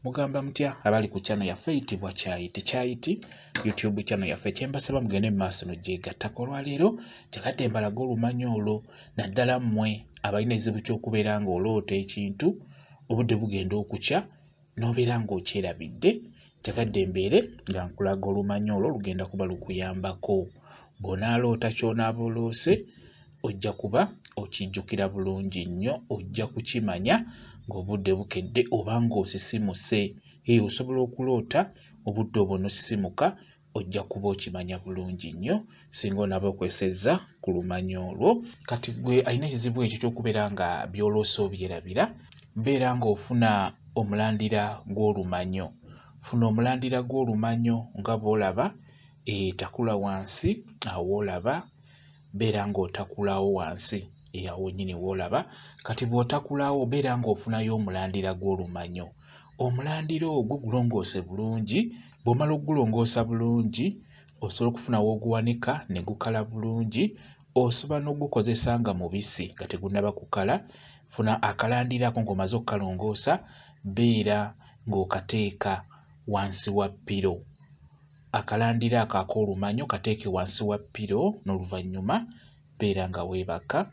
Mugamba mutya abali ku channel yaffe eyitibwa Kyayiti YouTube channel yaffe kyembasaba mugende mu maaso n'ogyegattako. Olwaleero kyakadde mbalaga olumanyolo naddala mmwe abalina ekizibu ky'okubeera ng'oloota ekintu obudde bugenda okukya n'obeera ng'okyerabidde. Kyakadde mbeere nga nkulaga olumanyolo lugenda kuba lukuyambako. Bw'onaaloota ky'onaaba oloose ojja kuba okijjukira bulungi nnyo, ojja kukimanya ng'obudde bukedde oba ng'osisimuse. Osobola okuloota obudde obwo n'osisimuka, ojja kuba okimanya bulungi nnyo singa onaaba okwesezza ku lumanyolwo. Kati gwe alina ekizibu ekyo ky'okubeera nga by'oloose obyerabira, beera ng'ofuna omulandira gw'olumanyo. Funa omulandira gw'olumanyo nga bw'olaba etakula wansi awo olaba, beera ng'otakulawo wansi awo nnyini w'olaba. Kati bw'otakulawo beera ng'ofunayo omulandira gw'olumanyo. Omulandira ogwo gulongoose bulungi. Bw'omala okugulongoosa bulungi osobola okufuna w'oguwanika ne gukala bulungi. Osobola n'ogukozesa nga mubisi nga tegunnaba kukala. Funa akalandira ako ng'omaze okukalongoosa, beera ng'okateeka wansi wa ppiro. Akalandira ako ak'olumanyo kateeke wansi wa ppiro, n'oluvannyuma beera nga weebaka.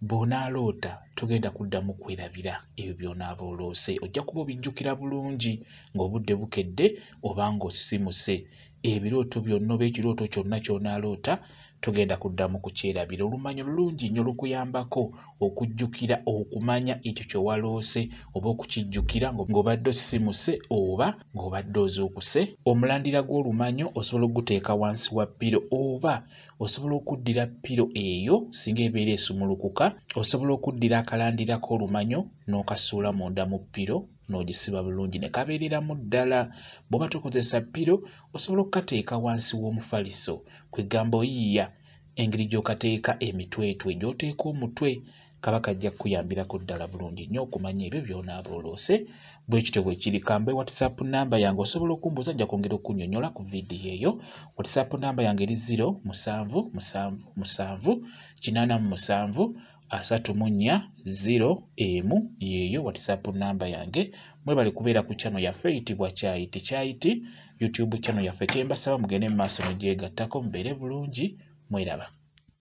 Bw'onaaloota togenda kuddamu kwerabira ebyo by'onaaba oloose. Ojja kuba obijjukira bulungi ng'obudde bukedde oba ng'osisimuse. Ebirooto byonna oba ekirooto kyonna ky'onaaloota togenda kuddamu kukyerabira. Olumanyo lulungi nnyo, lukuyambako okujjukira okumanya ekyo kye waloose oba okukijjukira ng'obadde osisimuse oba ng'obadde ozuukuse. Omulandira gw'olumanyo osobola okuguteeka wansi wa ppiro oba osobola okuddira ppiro eyo singa ebeera esumulukuka. Osobola okuddira akalandira k'olumanyo n'okasuula munda mu ppiro n'ogisiba bulungi ne kabeereramu ddala. Bw'oba tokozesa ppiro osobola okukateeka wansi w'omufaliso, kwegamba oyiiya engeri gy'okateeka emitwetwe gy'oteeka omutwe, kaba kajja kukuyambirako ddala bulungi nnyo okumanya ebyo by'onaaba oloose. Bwe kityo bwe kiri. Kambe WhatsApp namba yange osobola okumbuuza, nja kwongera okunnyonnyola ku vidiyo eyo. WhatsApp namba yange eri 0777873401 yeeyo WhatsApp namba yange. Mwebale kubeera ku channel yaffe eyitibwa Kyayiti YouTube channel yaffe kyembasaba mugende mu maaso n'ogyegattako mubeere bulungi. Mweraba.